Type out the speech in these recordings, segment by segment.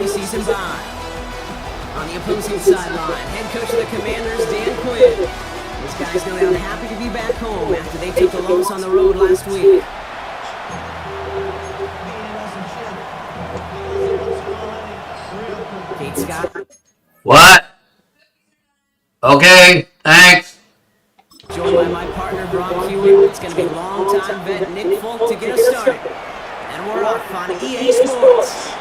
finally sees him by. On the opposing sideline, head coach of the Commanders, Dan Quinn. These guys no doubt happy to be back home after they took a loss on the road last week. Kate Scott. What? Okay, thanks. Joined by my partner, Brock Hewitt. It's going to be long-time vet Nick Folk to get us started. And we're off on EA Sports.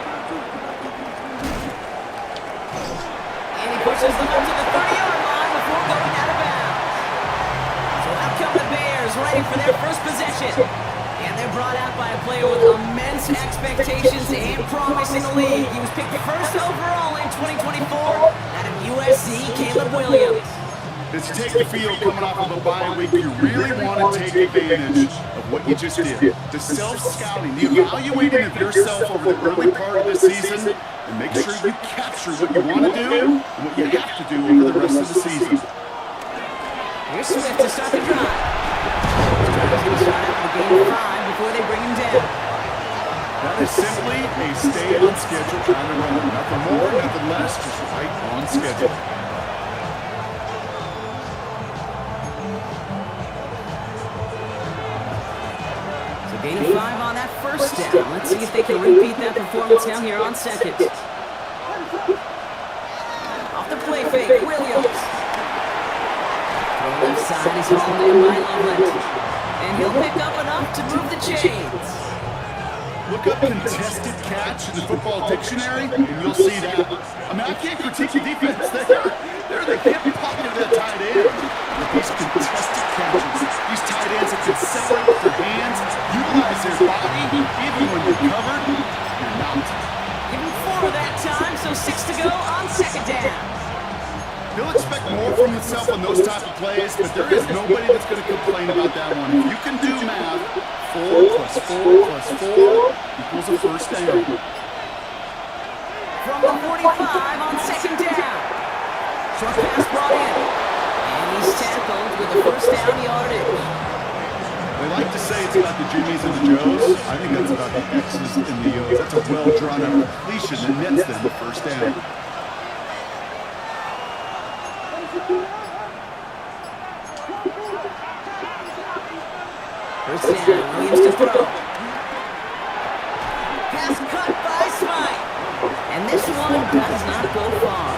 And he pushes them up to the 30-yard line before going out of bounds. So out come the Bears, ready for their first possession. And they're brought out by a player with immense expectations and promise in the league. He was picked first overall in 2024 out of USC, Caleb Williams. As you take the field coming off of a bye week, you really want to take advantage of what you just did. The self-scouting, the evaluating of yourself over the early part of the season, and make sure you capture what you want to do and what you have to do over the rest of the season. Here's Swift to start the drive. He's going to start out the game 5 before they bring him down. That is simply a stay on schedule kind of run. Nothing more, nothing less, just right on schedule. Gain of 5 on that first down. Let's see if they can repeat that performance now here on second. Off the play fake, Williams. Throw left side is hauled in by Loveland. And he'll pick up enough to move the chains. Look up contested catch in the football dictionary, and you'll see that. I mean, I can't critique the defense. They're the hip pocket of that tight end. With these contested catches, these tight ends that can separate with their hands, utilize their body, even when they're covered, you're not. Give him 4 that time, so 6 to go on second down. He'll expect more from himself on those type of plays, but there is nobody that's going to complain about that one. If you can do math, 4 plus 4 plus 4 equals a first down. From the 45 on second down. Short pass brought in. And he's tackled with a first down yardage. They like to say it's about the Jimmies and the Joes. I think that's about the X's and the O's. That's a well-drawn-out completion that nets them the first down. First down, Williams to throw. Pass cut by Smythe. And this one does not go far.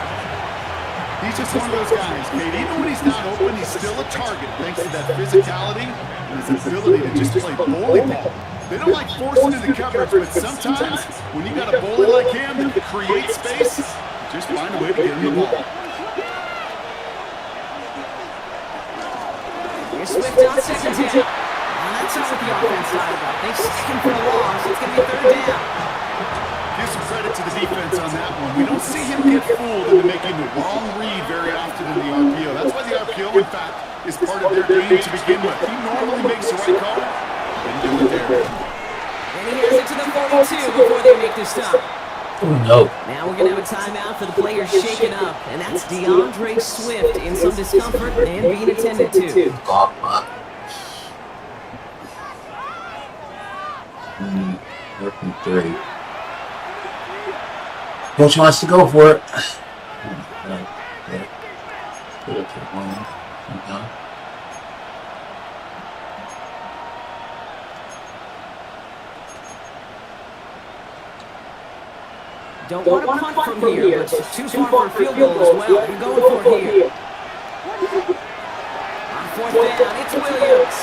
He's just one of those guys, Kate. Even when he's not open, he's still a target thanks to that physicality and his ability to just play bully ball. They don't like forcing into coverage, but sometimes when you got a bully like him that can create space, just find a way to get him the ball. Here's Swift on second down. And that's not what the offense thought about. They stick him for the loss. It's going to be a third down. Give some credit to the defense on that one. We don't see him get fooled into making the wrong read very often in the RPO. That's why the RPO, in fact, is part of their game to begin with. He normally makes the right call. Didn't do it there. And he has it to the 42 before they make this stop. Oh, no. Now we're going to have a timeout for the players shaken up. And that's DeAndre Swift in some discomfort and being attended to. Coach wants to go for it. Don't want to punt from here, but too far for a field goal as well. You're going for it here. On fourth down, it's Williams.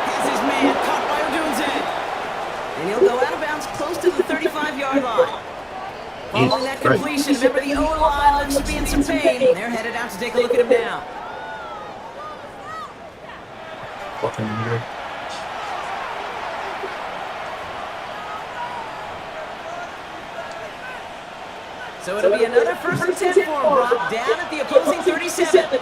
Has his man caught by Odunze. And he'll go out of bounds close to the 35-yard line. Following that completion, remember the O-line looks to be in some pain. They're headed out to take a look at him now. Fucking weird. So it'll be another first and 10 for him, Brock, down at the opposing 37.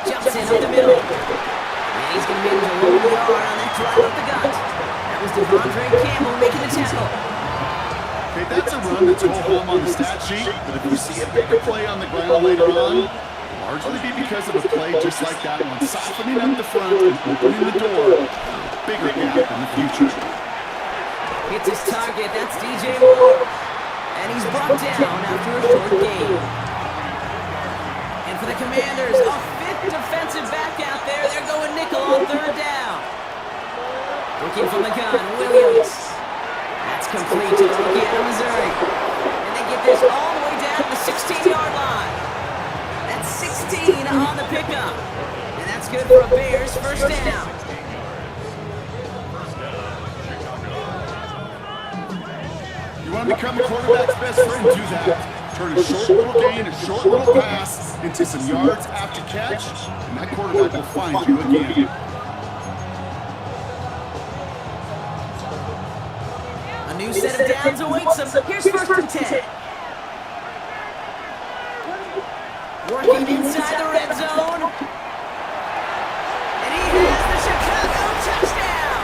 Jumps in up the middle. And he's going to manage a low yard on that drive up the gut. That was Devondre Campbell making the tackle. Okay, that's a run that's ho-hum on the stat sheet, but if you see a bigger play on the ground later on, largely be because of a play just like that one, softening up the front and opening the door, bigger gap in the future. Hits his target, that's third down. Looking from the gun, Williams. That's complete to the rookie out of Missouri. And they get this all the way down to the 16-yard line. That's 16 on the pickup. And that's good for a Bears first down. You want to become the quarterback's best friend, do that. Turn a short little gain, a short little pass into some yards after catch, and that quarterback will find you again. A new set of downs awaits them. Here's first and 10. Working inside the red zone. And he has the Chicago touchdown.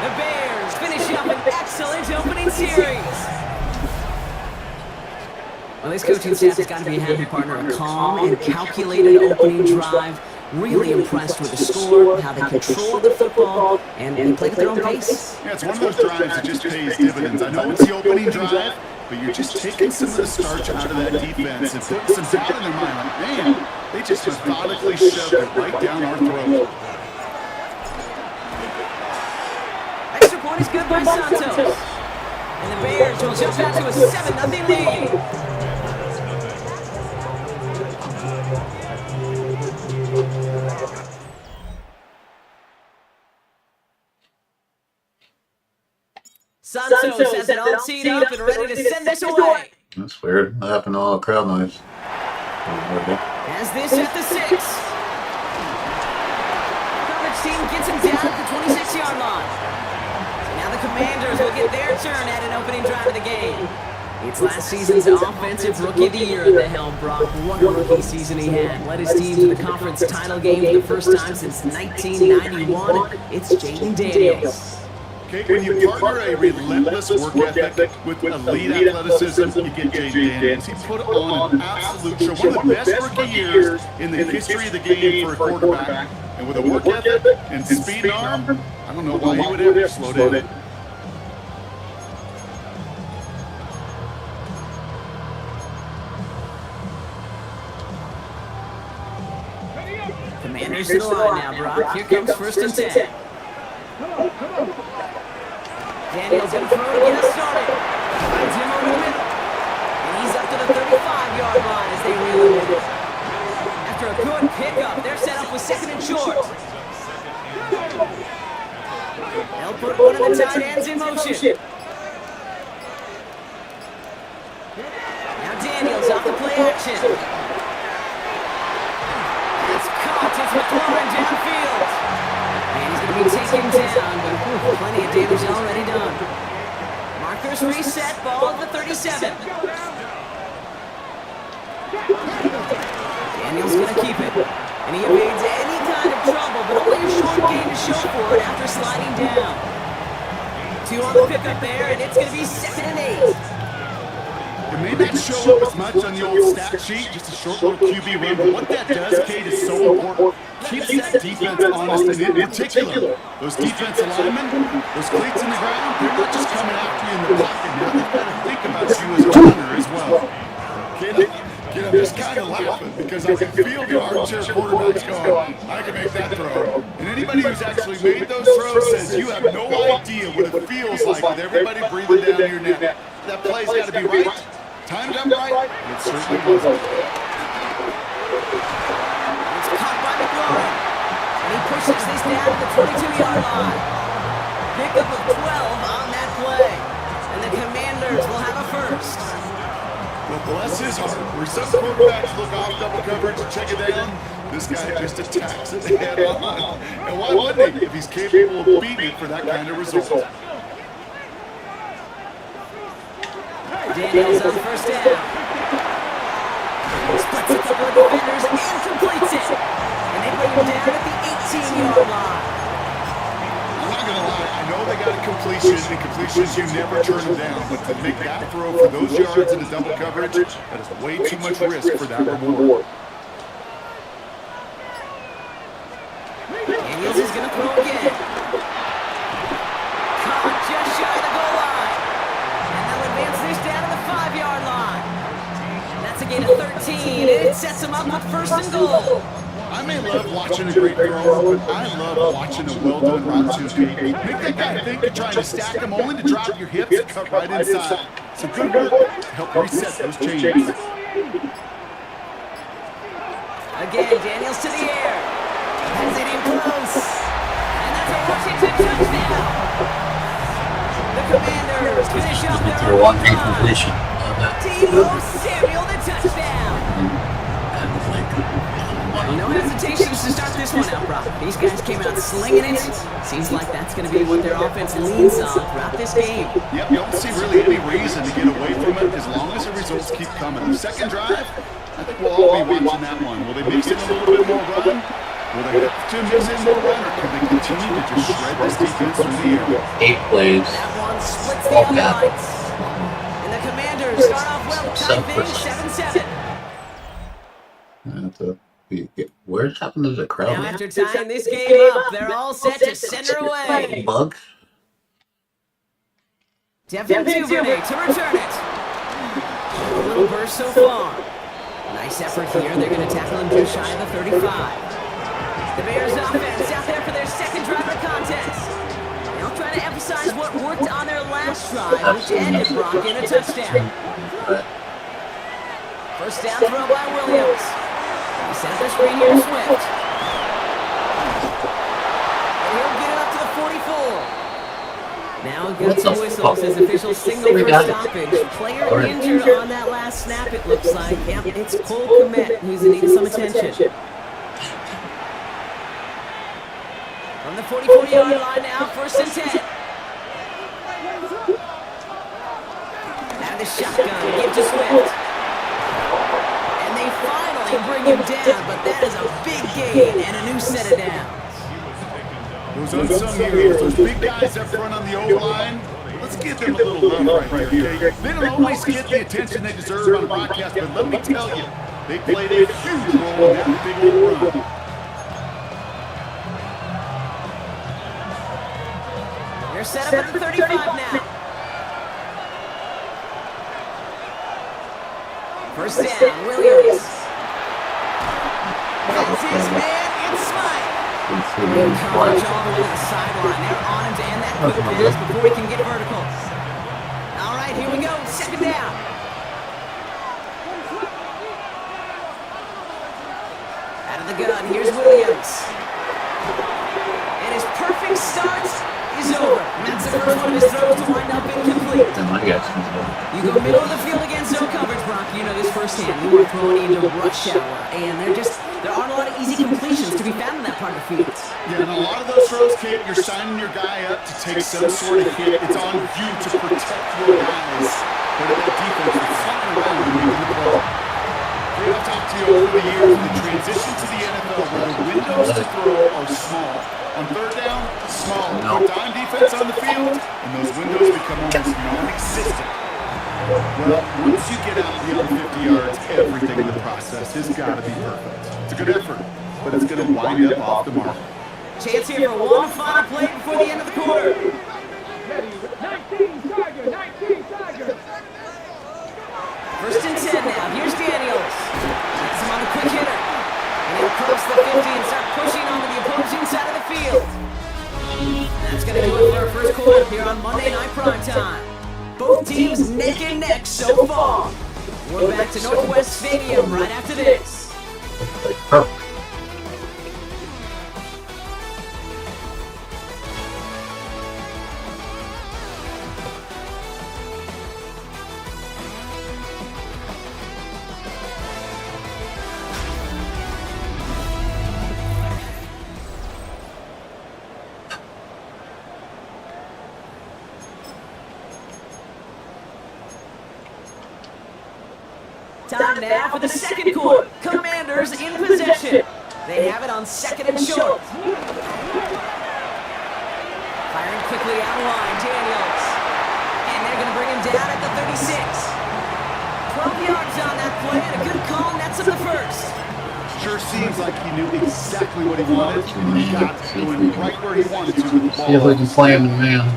The Bears finish up an excellent opening series. Well, this coaching staff has got to be a happy partner. A calm and calculated opening drive. Really impressed with the score, how they control the football, and play at their own pace. Yeah, it's one of those drives that just pays dividends. I know it's the opening drive, but you're just taking some of the starch out of that defense and putting some doubt in their mind. Like, man, they just methodically shoved it right down our throat. Extra point is good by Santos. And the Bears will jump out to a 7-0 lead. Santos has it all teed up and ready to send this away. That's weird. What happened to all the crowd noise? Has this at the 6. Coverage team gets him down at the 26-yard line. So now the Commanders will get their turn at an opening drive of the game. It's last season's Offensive Rookie of the Year at the helm, Brock. What a rookie season he had. Led his team to the conference title game for the first time since 1991. It's Jayden Daniels. Okay, when you partner a relentless work ethic with elite athleticism, you get Jayden Daniels. He put on an absolute show. One of the best rookie years in the history of the game for a quarterback. And with a work ethic and speed and arm, I don't know why he would ever slow down. Commanders to the line now, Brock. Here comes first and 10. Daniels going to throw to get us started. Finds him over the middle. And he's up to the 35-yard line as they reel him in. After a good pickup, they're set up with second and short. They'll put one of the tight ends in motion. Now Daniels off the play action. It's caught. It's McLaurin downfield. And he's going to be taken down, but plenty of damage already done. Markers reset, ball at the 37. Daniels going to keep it. And he evades any kind of trouble, but only a short gain to show for it after sliding down. 2 on the pickup there, and it's going to be 2nd and 8. It may not show up as much on the old stat sheet, just a short little QB run, but what that does, Kate, is so important. Keeps that defense honest, and in particular, those defensive linemen, those cleats in the ground, they're not just coming after you in the pocket now. They've got to think about you as a runner as well. Kid, I'm just kind of laughing because I can feel the armchair quarterbacks going, I can make that throw. And anybody who's actually made those throws says you have no idea what it feels like with everybody breathing down your neck. That play's got to be right. Timed up right? It certainly wasn't. It's caught by McLaurin. And he pushes this down to the 22-yard line. Pickup of 12 on that play. And the Commanders will have a first. Well, bless his heart. Where some quarterbacks look off double coverage and check it down, this guy just attacks it head on. And why wouldn't he if he's capable of beating it for that kind of result? Daniels on first down. Splits a couple of defenders and completes it. And they bring him down at the 18-yard line. I'm not going to lie. I know they got a completion, and completions, you never turn them down. But to make that throw for those yards in the double coverage, that is way too much risk for that reward. Daniels is going to throw again. Caught just shy of the goal line. And they'll advance this down to the 5-yard line. That's a gain of 13, and it sets them up with first and goal. I may love watching a great throw, but I love watching a well-done route to escape. Make that guy think you're trying to stack them only to drop your hips and cut right inside. So good work to help reset those chains. Again, Daniels to the air. Has it in close. And that's a Washington touchdown. The Commanders finish up their They're one completion. Tebow Samuel, the touchdown. No hesitations to start this one out, Brock. These guys came out slinging it. Seems like that's going to be what their offense leans on throughout this game. Yep, you don't see really any reason to get away from it as long as the results keep coming. The second drive, I think we'll all be watching that one. Will they mix in a little bit more run? Will they have to mix in more run, or can they continue to just shred this defense through the air? 8 plays. That one splits the other lights. And the Commanders start off well, tie things 7-7. Where's happened to the crowd? Now after tying this game up, they're all set to send her away. Bugs? Devin Duvernay to return it. A little burst so far. Nice effort here. They're going to tackle him just shy of the 35. The Bears offense out there for their second drive of the contest. They'll try to emphasize what worked on their last drive, which ended Brock in a touchdown. First down throw by Williams. He set the screen here to Swift. And he'll get it up to the 44. Now against the whistle says official signal for stoppage. Player injured on that last snap, it looks like. Yep, it's Cole Kmet who's in need of some attention. From the 44-yard line now, first and 10. Out of the shotgun, give to Swift. And they finally bring him down, but that is a big gain and a new set of downs. Those unsung heroes, those big guys up front on the O-line, let's give them a little love right here, okay? They don't always get the attention they deserve on the broadcast, but let me tell you, they played a huge role in that big old run. They're set up at the 35 now. First down, Williams. That's his man, it's Smite. Coverage all the way to the sideline. They're on him to end that quick pass before he can get vertical. All right, here we go, second down. Out of the gun, here's Williams. And his perfect start is over. And that's the first one of his throws to wind up incomplete. You go middle of the field against zone coverage, Brock. You know this firsthand. You are thrown into rush hour, and there aren't a lot of easy completions to be found in that part of the field. Yeah, and a lot of those throws, Kate, you're signing your guy up to take some sort of hit. It's on you to protect your guys. But that defense is flying around when you do the play. Kate, I've talked to you over the years, the transition to the NFL where the windows to throw are small. On third down, small. Put dime defense on the field, and those windows become almost non-existent. Well, once you get out beyond 50 yards, everything in the process has got to be perfect. It's a good effort, but it's going to wind up off the mark. Chance here for one final play before the end of the quarter. 19 Tiger. First and 10 now. Here's Daniels. Gets him on the quick hitter. And he'll cross the 50 and start pushing onto the opposing side of the field. That's going to do it for our first quarter here on Monday Night Primetime. Both teams neck and neck so far. We're back to Northwest Stadium right after this. Perfect. Time now for the second quarter. Commanders in possession. They have it on second and short. Firing quickly out of line, Daniels. And they're going to bring him down at the 36. 12 yards on that play and a good call nets him the first. Sure seems like he knew exactly what he wanted, and he got doing right where he wanted to with the ball. See if we can play him in man.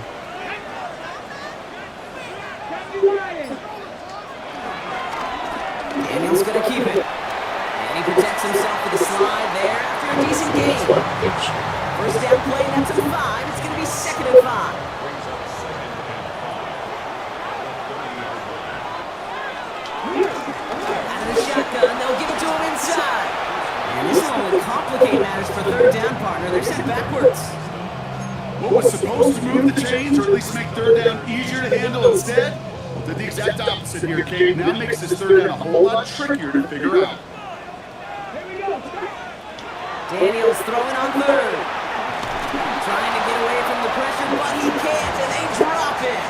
Daniels going to keep it. And he he protects himself with a slide there after a decent gain. First down play, that's a 5. It's going to be 2nd and 5. Out of the shotgun, they'll give it to him inside. And this will only complicate matters for 3rd down, partner. They're sent backwards. What was supposed to move the chains, or at least make 3rd down easier to handle instead, did the exact opposite here, Kate. Now makes this 3rd down a whole lot trickier to figure out. Daniels throwing on 3rd. Trying to get away from the pressure, but he can't, and they drop it.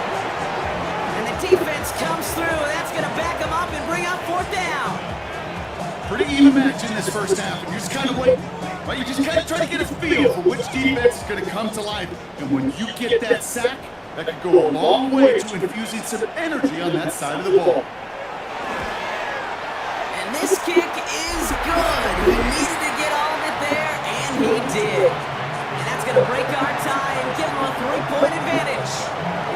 And the defense comes through. That's going to back them up and bring up 4th down. Pretty even match in this first half, and you just kind of wait. Right? You just kind of try to get a feel for which defense is going to come to life. And when you get that sack, that could go a long way to infusing some energy on that side of the ball. And this kick is good. He needed to get all of it there, and he did. And that's going to break our tie and give him a 3-point advantage.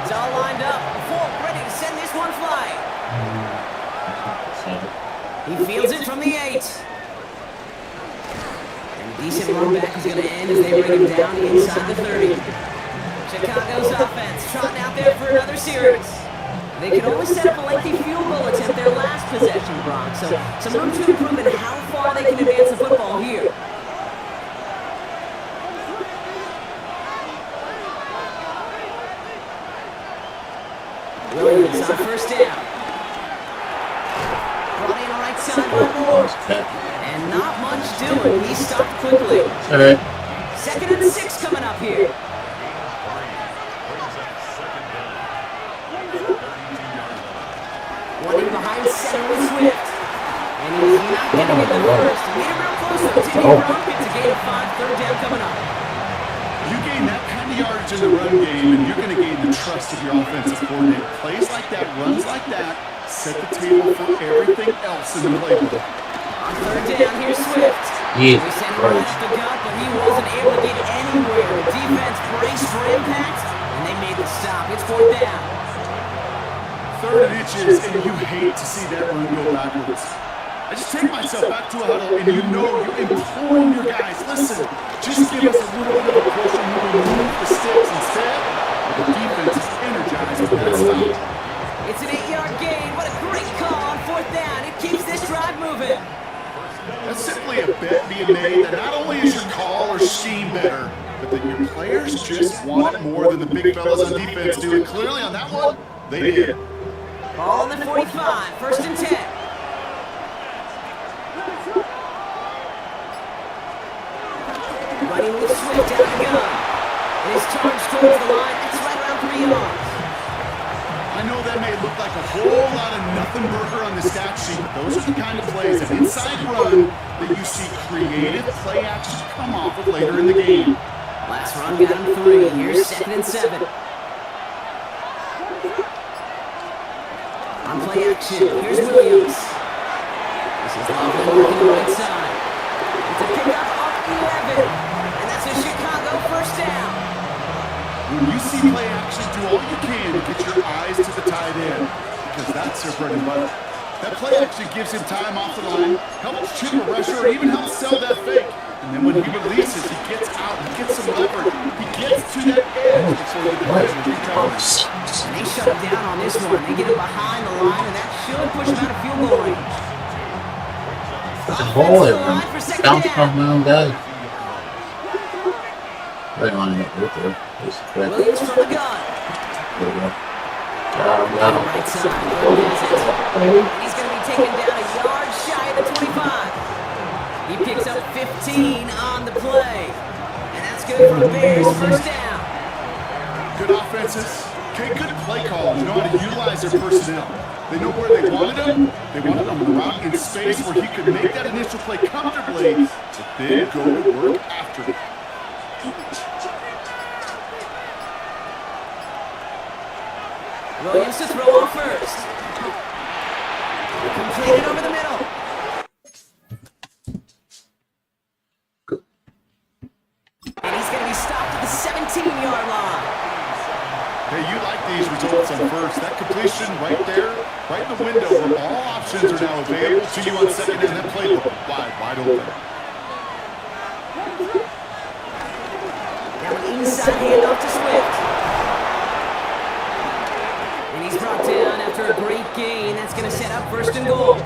It's all lined up. Fulk ready to send this one flying. He fields it from the 8. And a decent run back is going to end as they bring him down inside the 30. Chicago's offense trotting out there for another series. They could only set up a lengthy field goal attempt their last possession, Bronx. So some room to improve in how far they can advance the football here. Williams on 1st down. Brought in right side by Moore. And not much doing. He stopped quickly. All right. 2nd and 6 coming up here. One in behind center with Swift. And he's not going to get the first. Meet him real close though. Timmy Brock gets a gain of 5. 3rd down coming up. You gain that kind of yardage in the run game, and you're going to gain the trust of your offensive coordinator. Plays like that, runs like that, set the table for everything else in the playbook. On 3rd down, here's Swift. Yeah. We sent him right up the gut, but he wasn't able to get anywhere. The defense braced for impact, and they made the stop. It's 4th down. 3rd and inches, and you hate to see that run go backwards. I just take myself back to a huddle, and you know you're imploring your guys, listen, just give us a little bit of a push, and we will move the sticks instead. The defense is energized with that stop. It's an 8-yard gain. What a great call on 4th down. It keeps this drive moving. That's simply a bet being made that not only is your call or scheme better, but that your players just want it more than the big fellas on defense do. And clearly on that one, they did. Ball on the 45, 1st and 10. Running with Swift out of the gun. And his charge towards the line. That's right around 3 yards. I know that may look like a whole lot of nothing burger on the stat sheet, but those are the kind of plays, an inside run, that you see creative play action come off of later in the game. Last run got him 3. Here's 2nd and 7. On play action, here's Williams. This is Loveland working the right side. It's a pickup of 11. And that's a Chicago 1st down. When you see play action, do all you can to get your eyes to the tight end, because that's their bread and butter. That play action gives him time off the line, helps chip a rusher, or even helps sell that fake. And then when he releases, he gets out, he gets some leverage, he gets to that edge before the defense recovers. And they shut him down on this one. They get him behind the line, and that should push him out of field goal range. The ball bouncing off my own guy. Right on it right there. Williams from the gun. There we go. Right side, Williams has it. And he's going to be taken down a yard shy of the 25. He picks up 15 on the play. And that's good for the Bears. 1st down. Good offenses. Okay, good play callers know how to utilize their personnel. They know where they wanted him. They wanted him around in space where he could make that initial play comfortably, but then go to work after it. Williams to throw on 1st. Completed over the middle. And he's going to be stopped at the 17-yard line. Hey, you like these results on 1st. That completion right there, right in the window where all options are now available to you on second down. That playbook wide open. Now an inside handoff to Swift. And he's brought down after a great gain. That's going to set up first and goal.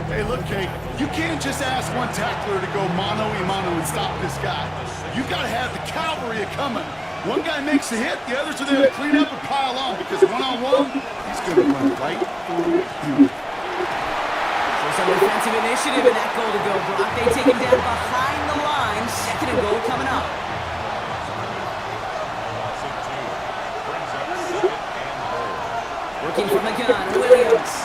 Hey, look, Kate, you can't just ask one tackler to go mano-a-mano and stop this guy. You got to have the cavalry coming. One guy makes a hit, the others are there to clean up and pile on, because one-on-one, he's going to run right through you. So some defensive initiative in that goal to go, Brock. They take him down behind the line. Second and goal coming up. Working from the gun, Williams.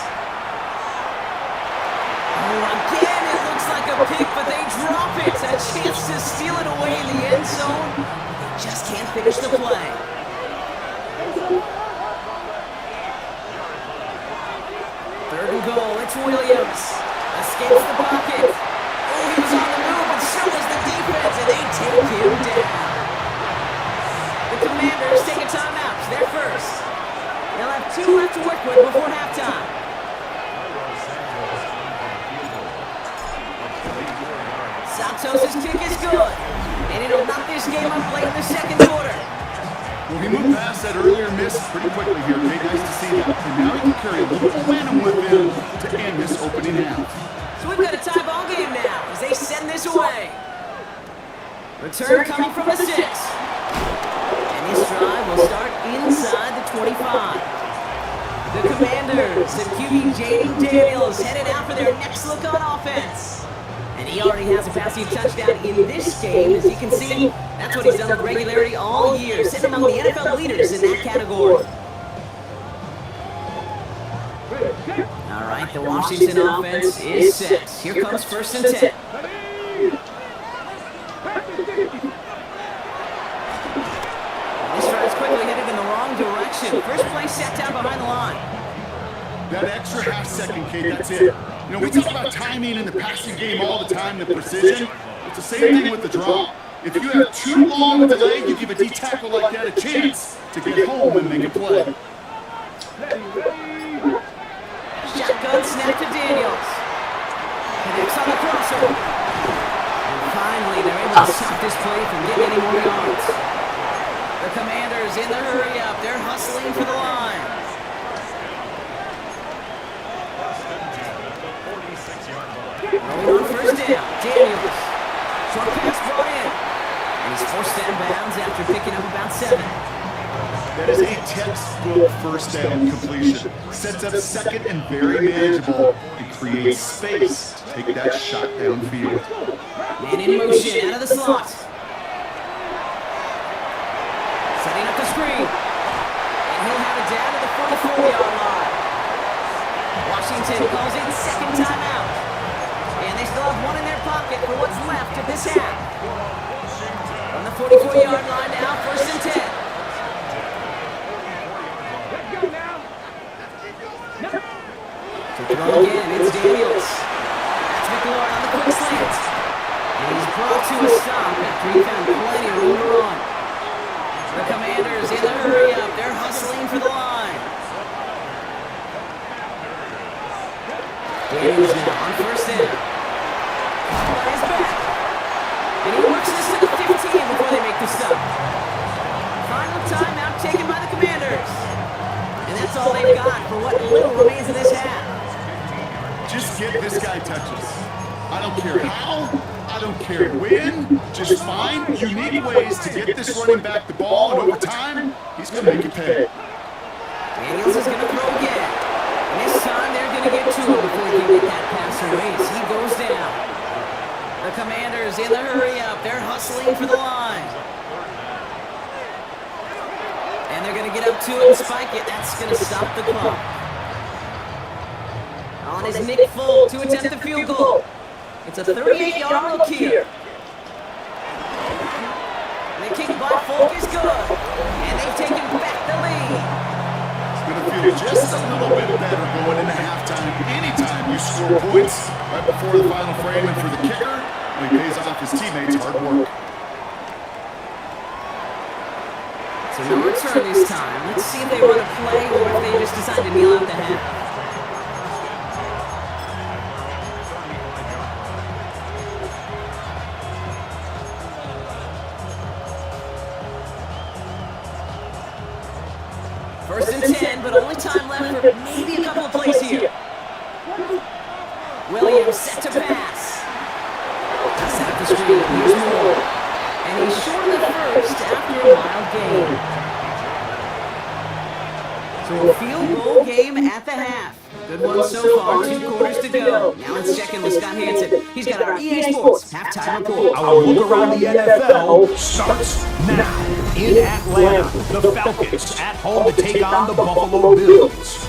Again, it looks like a pick, but they drop it. A chance to steal it away in the end zone. They just can't finish the play. Third and goal, it's Williams. Escapes the pocket. Oh, he was on the move, and so was the defense, and they take him down. The Commanders take a timeout. They're first. They'll have 2 left to work with before halftime. Santos' kick is good, and it'll knock this game up late in the second quarter. Well, he moved past that earlier miss pretty quickly here, Kate. Nice to see that. And now he can carry a little momentum with him to end this opening half. So we've got a tie ball game now as they send this away. Return coming from the 6. And this drive will start inside the 25. The Commanders and QB Jaden Daniels headed out for their next look on offense. And he already has a passing touchdown in this game. As you can see, that's what he's done with regularity all year, sitting among the NFL leaders in that category. All right, the Washington offense is set. Here comes first and 10. This drive's quickly headed in the wrong direction. First play set down behind the line. That extra half second, Kate, that's it. You know, we talk about timing in the passing game all the time, the precision. It's the same thing with the draw. If you have too long a delay, you give a D-tackle like that a chance to get home and make a play. Shotgun snap to Daniels. Connects on the crossover. And finally, they're able to stop this play from getting any more yards. The Commanders in the hurry up. They're hustling for the line. Rolling on first down, Daniels. Short pass brought in. And he's forced out of bounds after picking up about 7. That is a textbook first down completion. Sets up second and very manageable and creates space to take that shot downfield. Man in motion out of the slot. Setting up the screen. And he'll have it down to the 44-yard line. Washington calls in second timeout. And they still have one in their pocket for what's left of this half. From the 44-yard line now, first and 10. To throw again, it's Daniels. That's McLaurin on the quick slant. And he's brought to a stop after he found plenty of room to run. The Commanders in the hurry up. They're hustling for the line. Daniels now on first down. Is back. And he works this to the 15 before they make the stop. Final timeout taken by the Commanders. And that's all they've got for what little remains of this half. Just get this guy touches. I don't care how, I don't care when. Just find unique ways to get this running back the ball, and over time, he's going to make it pay. Daniels is going to throw again. And this time they're going to get to him before he can get that pass away. He goes down. The Commanders in the hurry up. They're hustling for the line. And they're going to get up to it and spike it. That's going to stop the clock. On his Nick Full to attempt the field goal. It's a 38-yard look here. And the kick by Folk is good. And they've taken back the lead. It's going to feel just a little bit better going into halftime. Anytime you score points right before the final frame, and for the kicker, he pays off his teammates' hard work. So no return this time. Let's see if they run a play or if they just decide to kneel out the half. First and 10, but only time left for maybe a couple of plays here. Williams set to pass. Set up the screen. Here's Moore. And he's short of the first after a wild game. So a field goal game at the half. Good one so far, 2 quarters to go. Now let's check in with Scott Hansen. He's got our EA Sports halftime report. Our look around the NFL starts now. In Atlanta, the Falcons at home to take on the Buffalo Bills.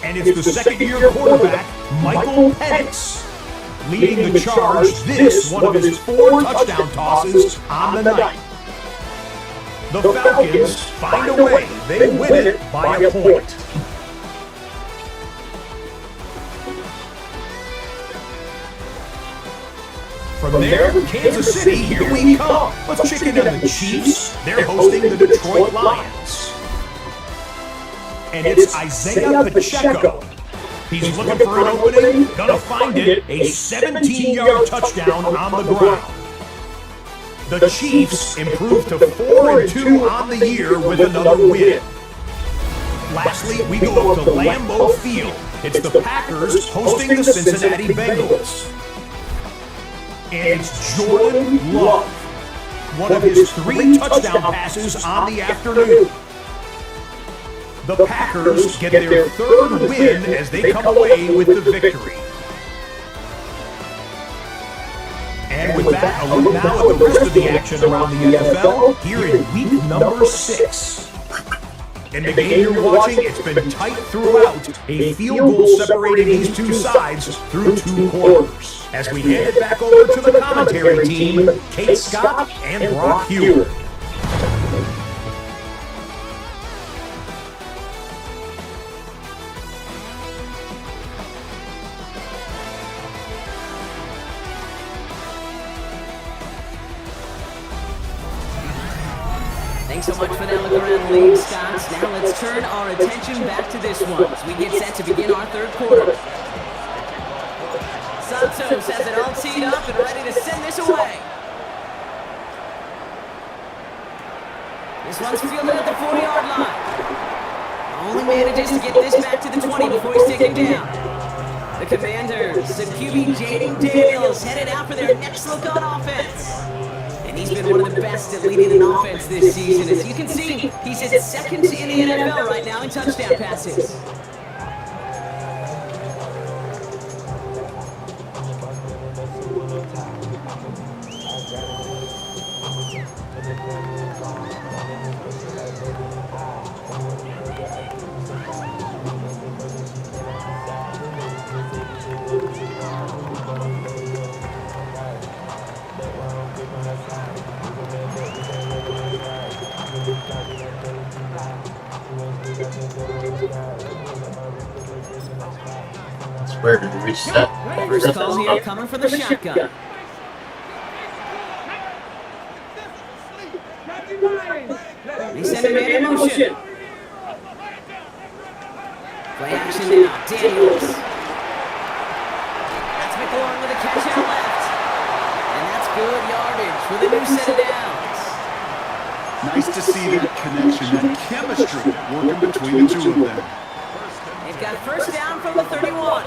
And it's the second-year quarterback, Michael Penix, leading the charge. This one of his 4 touchdown tosses on the night. The Falcons find a way. They win it by a point. From there, Kansas City, here we come. Let's check in on the Chiefs. They're hosting the Detroit Lions. And it's Isaiah Pacheco. He's looking for an opening, gonna find it, a 17-yard touchdown on the ground. The Chiefs improved to 4-2 on the year with another win. Lastly, we go up to Lambeau Field. It's the Packers hosting the Cincinnati Bengals. And it's Jordan Love, one of his 3 touchdown passes on the afternoon. The Packers get their 3rd win as they come away with the victory. And with that, a look now at the rest of the action around the NFL here in week number 6. In the game you're watching, it's been tight throughout, a field goal separating these 2 sides through 2 quarters. As we hand it back over to the commentary team, Kate Scott and Brock Hewitt. Thanks so much for that look around the league, Scott. Now let's turn our attention back to this one as we get set to begin our 3rd quarter. Santos has it all teed up and ready to send this away. This one's fielded at the 40-yard line. Only manages to get this back to the 20 before he's taken down. The Commanders, the QB Jaden Daniels, headed out for their next look on offense. And he's been one of the best at leading an offense this season. As you can see, he's at 2nd in the NFL right now in touchdown passes. Where did we reset? First call here coming for the shotgun. They send a man in motion. Play action now. Daniels. That's McLaurin with a catch out left. And that's good yardage with a new set of downs. Nice to see that connection, that chemistry working between the 2 of them. They've got first down from the 31.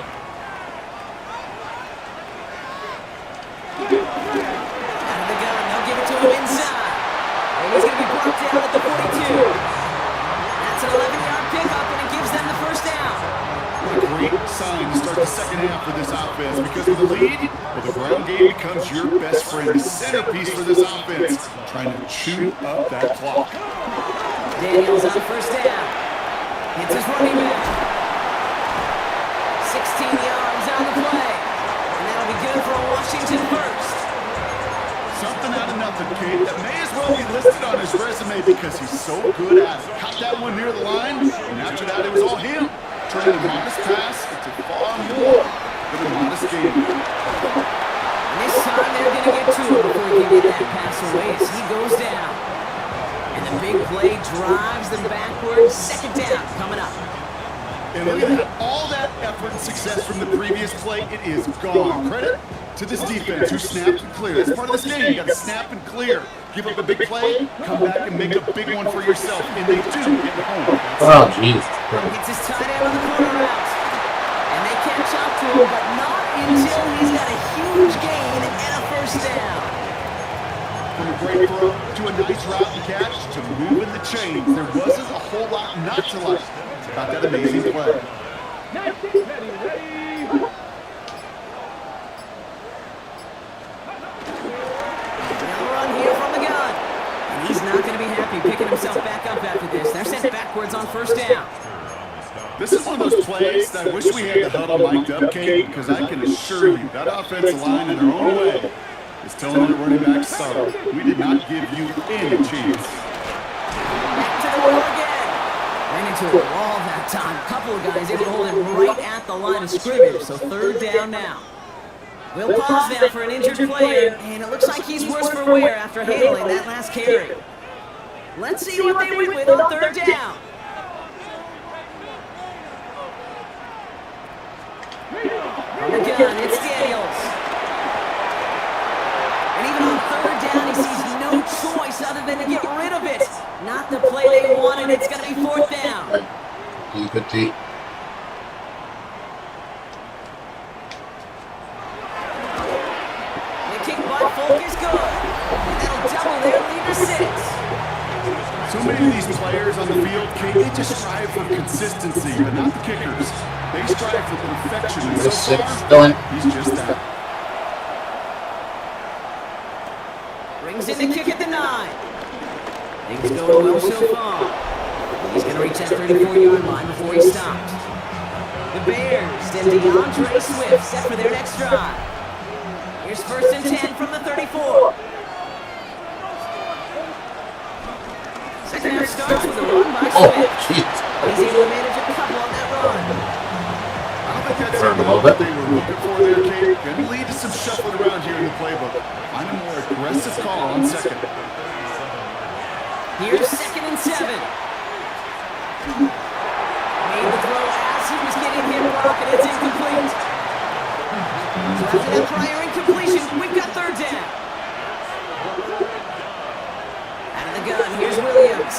Out of the gun, they'll give it to him inside. And he's going to be brought down at the 42. That's an 11-yard pickup, and it gives them the first down. What a great sign to start the second half for this offense, because with the lead, well, the ground game becomes your best friend, the centerpiece for this offense, trying to chew up that clock. Daniels on first down. It's his running back. 16 yards on the play. And that'll be good for a Washington first. Something out of nothing, Kate. That may as well be listed on his resume because he's so good at it. Caught that one near the line, and after that it was all him. Turning a modest pass into far more than a modest game. And this time they're going to get to him before he can get that pass away as he goes down. And the big play drives them backwards. Second down coming up. And look at that. All that effort and success from the previous play, it is gone. Credit to this defense who snapped and cleared. That's part of this game. You got to snap and clear. Give up a big play, come back and make a big one for yourself. And they do get home. Oh, jeez. It's his tight end on the corner route. And they catch up to him, but not until he's got a huge gain and a first down. From a great throw to a nice route and catch to moving the chains. There wasn't a whole lot not to like about that amazing play. He's not going to be happy picking himself back up after this. They're sent backwards on first down. This is one of those plays that I wish we had the huddle mic'd up, Kate, because I can assure you that offensive line in their own way is telling the running back, sorry, we did not give you any chance. Back to the wall again. Ran into a wall that time. A couple of guys able to hold him right at the line of scrimmage, so third down now. We'll pause now for an injured player, and it looks like he's worse for wear after handling that last carry. Let's see what they went with on third down. From the gun, it's Daniels. And even on third down, he sees no choice other than to get rid of it. Not the play they wanted, it's going to be fourth down. Keep it deep. Folk is good. And that'll double their lead to 6. So many of these players on the field, Kate, they just strive for consistency, but not the kickers. They strive for perfection, and so far, he's just that. Brings in the kick at the 9. Things going well so far. He's going to reach that 34-yard line before he stops. The Bears and DeAndre Swift set for their next drive. Here's first and 10 from the 34. Second half starts with a run by Swift. He's able to manage a couple on that run. I don't think that's what they were looking for there, Kate. Going to lead to some shuffling around here in the playbook. Find a more aggressive call on second. Here's second and 7. Made the throw as he was getting hit block, and it's incomplete. So after that prior incompletion, we've got third down. Out of the gun, here's Williams.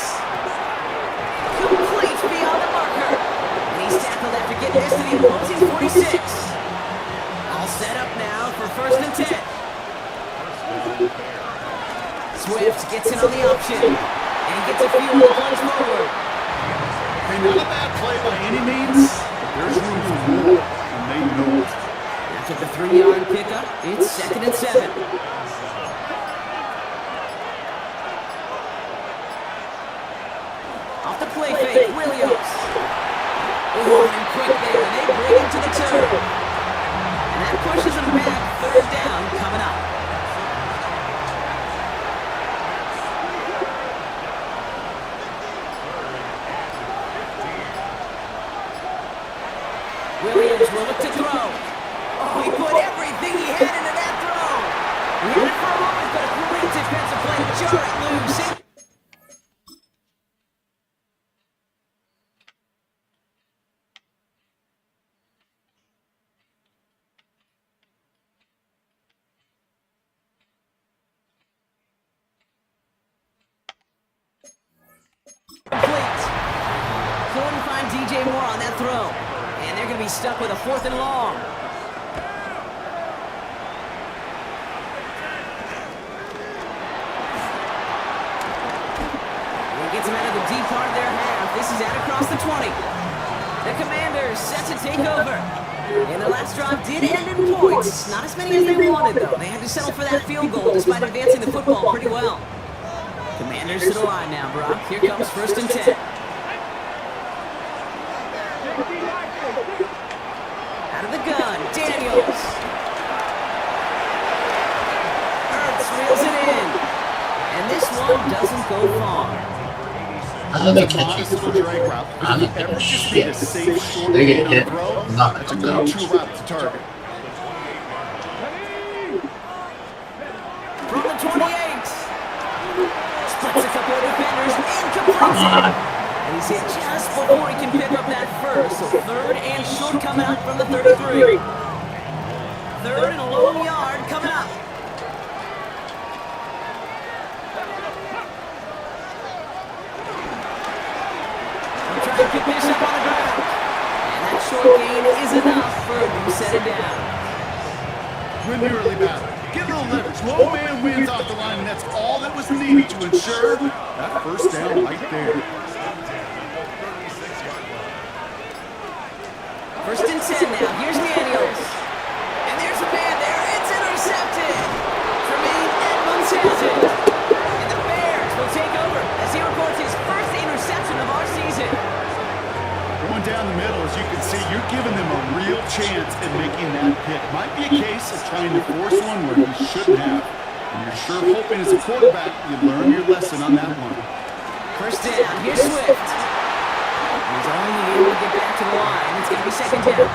Complete beyond the marker. And he's tackled after getting this to the opposing 46. All set up now for first and 10. Swift gets in on the option. And he gets a few on the punch forward. Hey, not a bad play by any means, but there's room for more, and they know it. After the 3-yard pickup, it's second and 7. Off the play fake, Williams. Oh, and quick there, and they bring him to the turn. And that pushes him back, third down coming up. Williams will look to throw. Oh, he put everything he had into that throw. He had it for a moment, but a great defensive play to jar it loose. Complete. Couldn't find DJ Moore on that throw. And they're going to be stuck with a 4th and long. He gets him out of the deep part of their half. This is out across the 20. The Commanders set to take over. And their last drive did end in points. Not as many as they wanted, though. They had to settle for that field goal despite advancing the football pretty well. Commanders to the line now, Brock. Here comes first and 10. Out of the gun, Daniels. Ertz reels it in. And this one doesn't go far. How do they It's a catch modest you? little drag route. I If don't you think ever it's just need a shit. safe short They get gain on hit. the throw, Not that's a to go-to go. route to target. From the 28. Splits a couple of defenders and completes it. And he's hit just before he can pick up that first. So third and short coming up from the 33. Third and a long yard coming up. They'll try to pick this up on the ground. And that short gain is enough for him to set it down. Win the early battle. Get a little leverage. Low man wins off the line, and that's all that was needed to ensure that first down right there. First and 10 now. Here's Daniels. And there's a man there. It's intercepted. Tremaine Edmonds has it. And the Bears will take over as he records his first interception of our season. Going down the middle, as you can see, you're giving them a real chance at making that pick. Might be a case of trying to force one where you shouldn't have. And you're sure hoping as a quarterback you learn your lesson on that one. First down. Here's Swift. He's only able to get back to the line. It's going to be second down.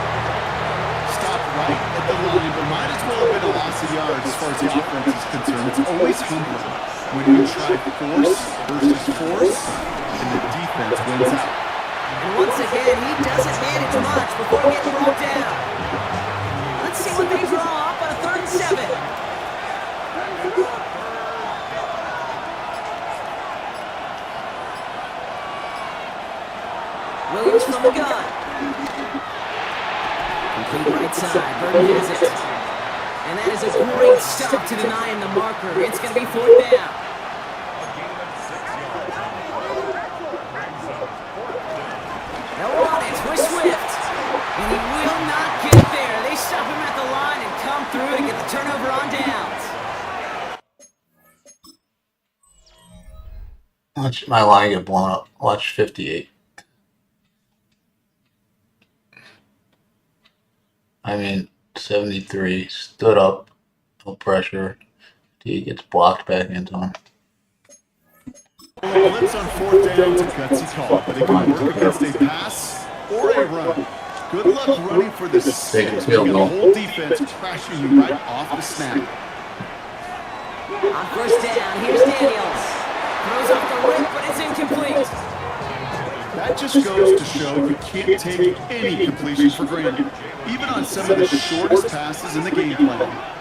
Stop right at the line, but might as well have been a loss of yards as far as the offense is concerned. It's always humbling when you try force versus force, and the defense wins out. And once again, he doesn't manage much before getting brought down. Let's see what they draw up on a 3rd and 7. Williams from the gun. Complete right side. Burton has it. And that is a great stop to deny him the marker. It's going to be 4th down. They'll run it with Swift. And he will not get there. They stop him at the line and come through to get the turnover on downs. Watch my line get blown up. Watch 58. I mean, 73. Stood up. No pressure. He gets blocked back into him. Blitz on 4th down, it's a gutsy call, but it can work against a pass or a run. Good luck running for the stick. You got the whole defense crashing you right off the snap. On first down, here's Daniels. Throws off the rip, but it's incomplete. That just goes to show you can't take any completion for granted, even on some of the shortest passes in the game plan.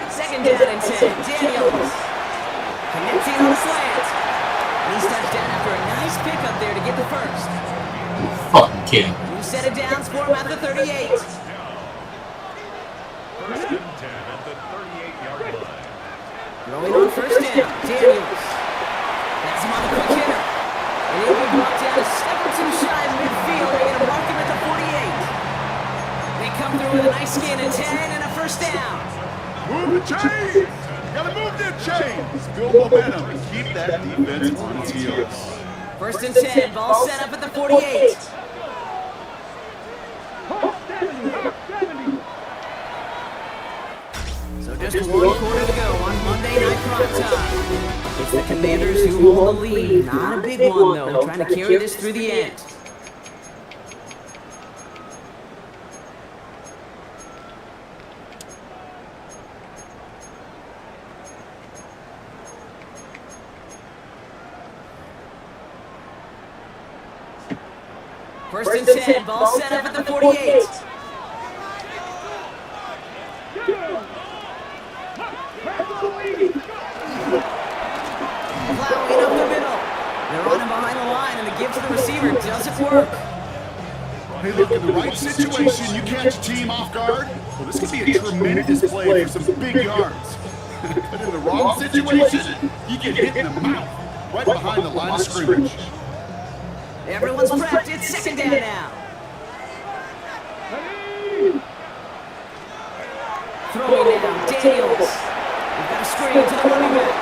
Second down and 10. Daniels. Connecting on the slant. And he steps down after a nice pickup there to get the first. Fucking kidding. New set of downs for him at the 38. Throwing on first down. Daniels. That's him on the quick hitter. And he'll be brought down a step or two shy of midfield. They're going to mark him at the 48. They come through with a nice gain of 10 and a first down. Move the chains! Gotta move them chains! Build momentum and keep that defense on its heels. First and 10, ball set up at the 48. So just one quarter to go on Monday Night Primetime. It's the Commanders who hold the lead. Not a big one, though, trying to carry this through the end. First and 10, ball set up at the 48. Plowing up the middle. They're running behind the line, and the give to the receiver doesn't work. Hey, look, in the right situation, you catch a team off guard. Well, this could be a tremendous play for some big yards. But in the wrong situation, you get hit in the mouth, right behind the line of scrimmage. Everyone's prepped. It's second down now. Throwing down, Daniels. We've got a screen to the running back.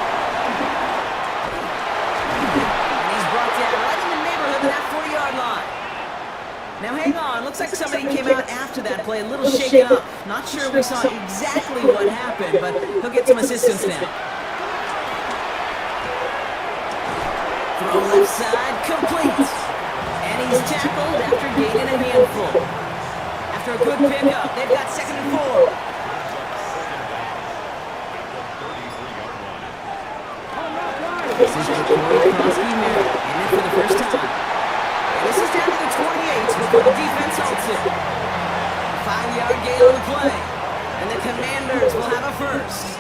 And he's brought down right in the neighborhood of that 40-yard line. Now hang on, looks like somebody came out after that play, a little shaken up. Not sure we saw exactly what happened, but he'll get some assistance now. Throw left side, complete. And he's tackled after gaining a handful. After a good pickup, they've got 2nd and 4. This is the Corey Crosby mirror, in it for the first time. This is down to the 28 before the defense holds it. 5-yard gain on the play. And the Commanders will have a first.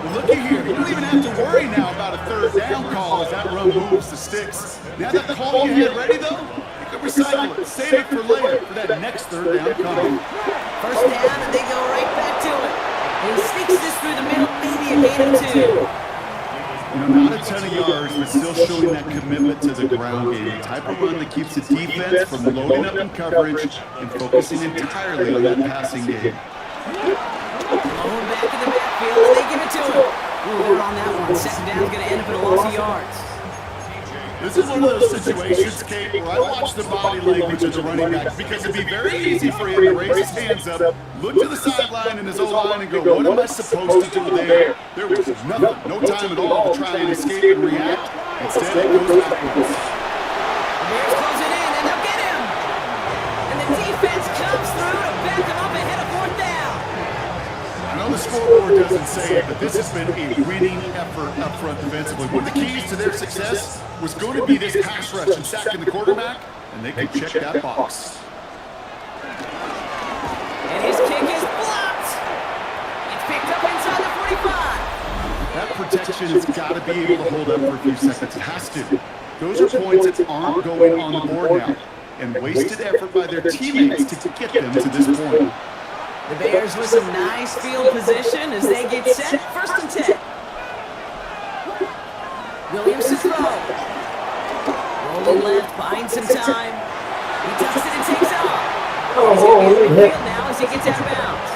Well, looky here. You don't even have to worry now about a 3rd down call as that run moves the sticks. Now that call you had ready, though, you can recycle it. Save it for later for that next 3rd down coming. First down, and they go right back to it. And he sneaks this through the middle, maybe a gain of 2. You know, not a ton of yards, but still showing that commitment to the ground game. The type of run that keeps the defense from loading up in coverage and focusing entirely on that passing game. Going back in the backfield, and they give it to him. Ooh, they're on that one. 2nd down's going to end up in a loss of yards. This is one of those situations, Kate, where I watch the body language of the running back because it'd be very easy for him to raise his hands up, look to the sideline in his O-line and go, what am I supposed to do there? There was nothing, no time at all to try and escape and react. Instead, it goes backwards. The Bears close it in, and they'll get him. And the defense comes through to back him up ahead of 4th down. I know the scoreboard doesn't say it, but this has been a winning effort up front defensively. One of the keys to their success was going to be this pass rush and sacking the quarterback, and they could check that box. And his kick is blocked. It's picked up inside the 45. That protection has got to be able to hold up for a few seconds. It has to. Those are points that aren't going on the board now, and wasted effort by their teammates to get them to this point. The Bears with some nice field position as they get set. 1st and 10. Williams to throw. Rolling left, buying some time. He tucks it and takes off. He's going to be in the field now as he gets out of bounds.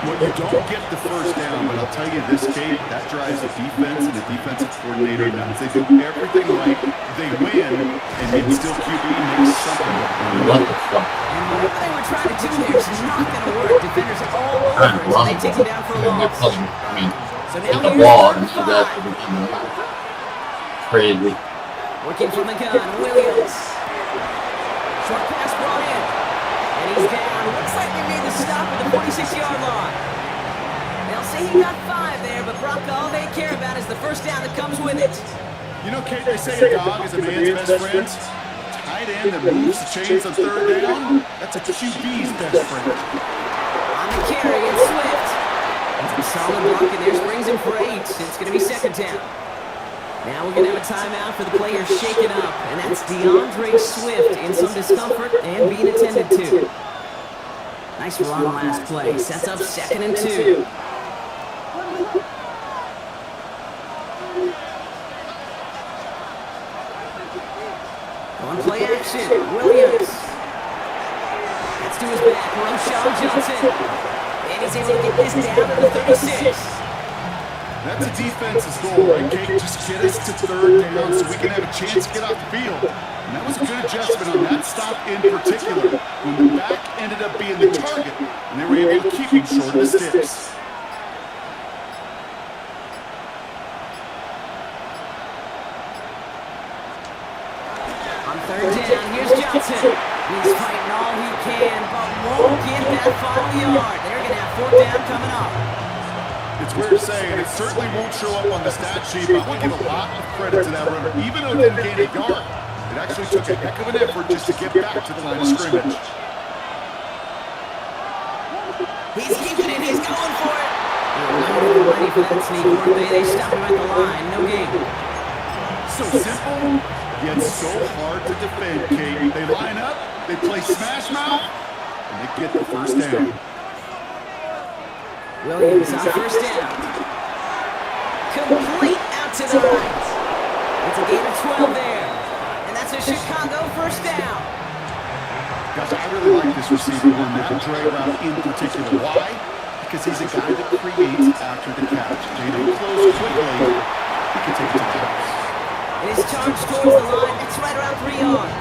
Well, you don't get the 1st down, but I'll tell you this, Kate, that drives the defense and the defensive coordinator nuts. They do everything right, they win, and yet still QB makes something of it. And whatever they were trying to do there is not going to work. Defenders are all over it, so they take him down for a loss. So now the here's ball 3rd and into that 5. crazy. Working from the gun, Williams. Short pass brought in. And he's down. Looks like they made the stop at the 46-yard line. They'll say he got 5 there, but Brock, all they care about is the 1st down that comes with it. You know, Kate, they say a dog is a man's best friend. Tight end that moves the chains on 3rd down, that's a QB's best friend. On the carry, it's Swift. It's a solid block, and there springs him for 8. It's going to be 2nd down. Now we're going to have a timeout for the players shaken up, and that's DeAndre Swift in some discomfort and being attended to. Nice run last play. Sets up 2nd and 2. On play action, Williams. That's to his back, Roshan Johnson. And he's able to get this down to the 36. That's a defense's goal, right, Kate? Just get us to 3rd down so we can have a chance to get off the field. And that was a good adjustment on that stop in particular, when the back ended up being the target, and they were able to keep him short of the sticks. On 3rd down, here's Johnson. He's fighting all he can, but won't get that final yard. They're going to have 4th down coming up. It's weird to say, and it certainly won't show up on the stat sheet, but I want to give a lot of credit to that runner. Even though it didn't gain a yard, it actually took a heck of an effort just to get back to the line of scrimmage. He's keeping it. He's going for it. They're ready for that sneak work. They stop him at the line. No gain. So simple, yet so hard to defend, Kate. They line up, they play smash mouth, and they get the 1st down. Williams on 1st down. Complete out to the right. It's a gain of 12 there. And that's a Chicago 1st down. Guys, I really like this receiver on that drag route in particular. Why? Because he's a guy that creates after the catch. They don't close quickly. He can take it to the house. And his charge towards the line. That's right around 3 yards.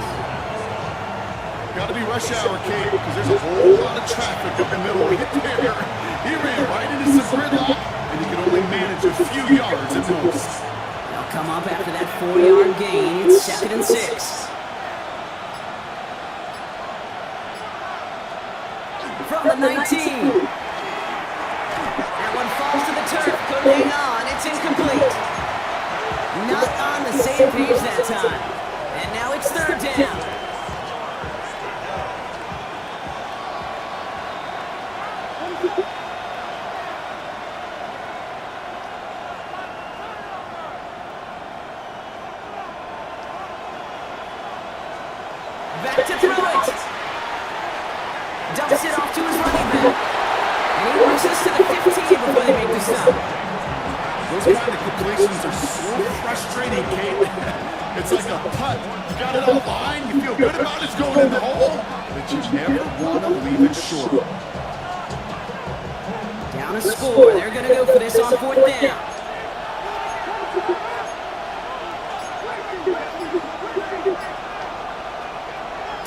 Got to be rush hour, Kate, because there's a whole lot of traffic up the middle right there. He ran right into some gridlock, and he could only manage a few yards at most. They'll come up after that 4-yard gain. It's 2nd and 6. From the 19. That one falls to the turf. Couldn't hang on. It's incomplete. Not on the same page that time. And now it's 3rd down. Back to throw it. Dumps it off to his running back. And he works us to the 15 before they make the stop. Those kind of completions are so frustrating, Kate. It's like a putt. You got it on the line, you feel good about it's going in the hole, but you never want to leave it short. Down a score. They're going to go for this on 4th down.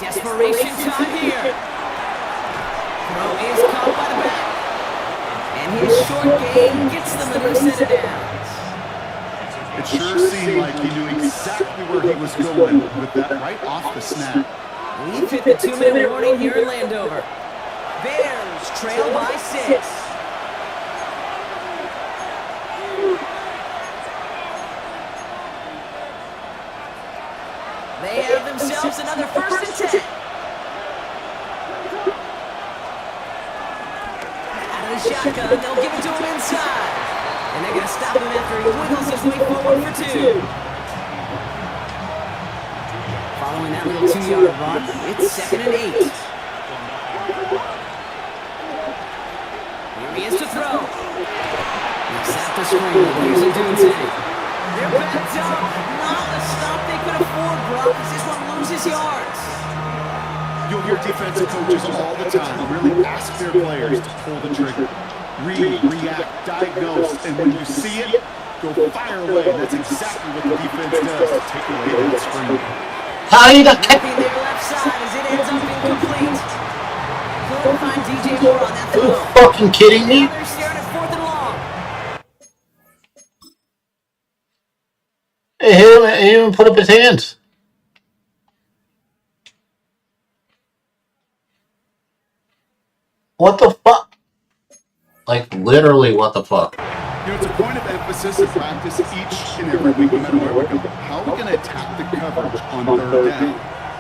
Desperation time here. Throw is caught by the back. And his short gain gets them a new set of downs. It sure seemed like he knew exactly where he was going with that right off the snap. We've hit the 2-minute warning here in Landover. Bears trail by 6. They have themselves another 1st and 10. Out of the shotgun, they'll give it to him inside. And they're going to stop him after he wiggles his way forward for 2. Following that little 2-yard run, it's 2nd and 8. Here he is to throw. Looks out the screen. Here's a Doonsay. They're backed up. Not the stop they could afford, Brock, as this one loses yards. You'll hear defensive coaches all the time really ask their players to pull the trigger. Read, react, diagnose, and when you see it, go fire away. And that's exactly what the defense does to take away that screen. Looking their left side as it ends up incomplete. Couldn't find DJ Moore on that throw. Are you fucking kidding me? Now they're staring at 4th and long. He didn't even put up his hands. What the fuck? Like, literally, what the fuck? You know, it's a point of emphasis in practice each and every week, no matter where we go. How are we going to attack the coverage on 3rd down?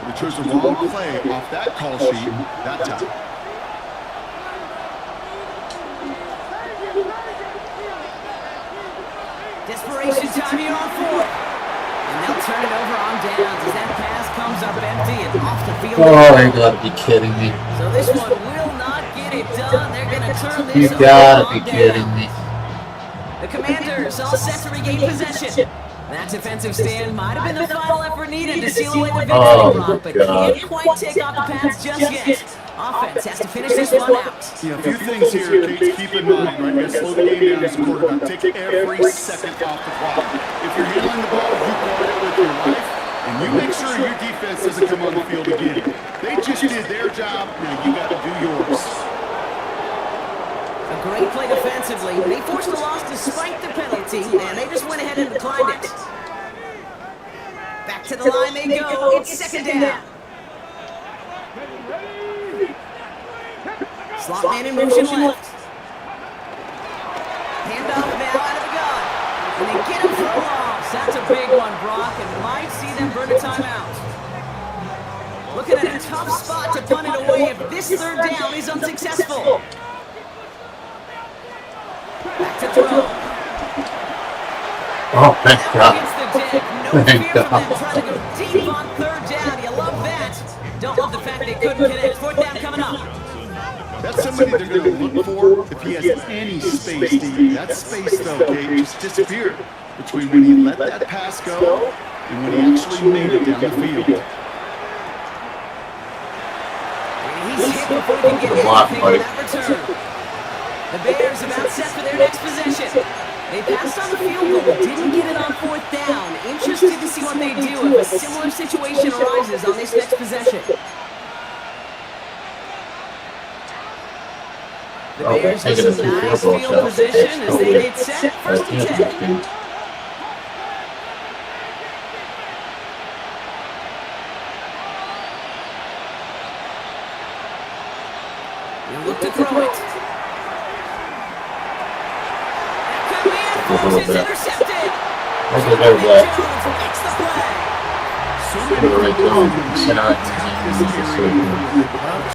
We chose the wrong play off that call sheet that time. Desperation time here on 4th. And they'll turn it over on downs as that pass comes up empty and off the field. Oh, you gotta be kidding me. So this one will not get it done. They're going to turn this You over gotta on be kidding downs. me. The Commanders all set to regain possession. That defensive stand might have been the final effort needed to seal away the victory, Brock, but can't quite take off the pass just yet. Offense has to finish this one out. Yeah, a few things here, Kate, to keep in mind, right? You gotta slow the game down as a quarterback. Take every second off the clock. If you're handling the ball, you guard it with your life, and you make sure your defense doesn't come on the field again. They just did their job, now you gotta do yours. A great play defensively. They forced the loss despite the penalty, and they just went ahead and declined it. Back to the line they go. It's 2nd down. Slot man in motion left. Handoff now out of the gun. And they get him for a loss. That's a big one, Brock, and might see them burn a timeout. Looking at a tough spot to punt it away if this 3rd down is unsuccessful. Back to throw. Oh, thank God. Against the deck. No Thank fear from them God. trying to go deep on 3rd down. You love that. Don't love the fact they couldn't connect. 4th down coming up. That's somebody they're going to look for if he has any space, Steve. That space, though, Kate, just disappeared between when he let that pass go and when he actually made it down the field. And he's hit before he can get anything on that return. The Bears about set for their next possession. They passed on the field goal, but didn't get it on 4th down. Interested to see what they do if a similar situation arises on this next possession. The Bears with some nice field position as they get set. First and 10. They look to throw it. That could be it, folks. It's intercepted. That's a better play. Jones makes the play. So Put it right many down. Send out.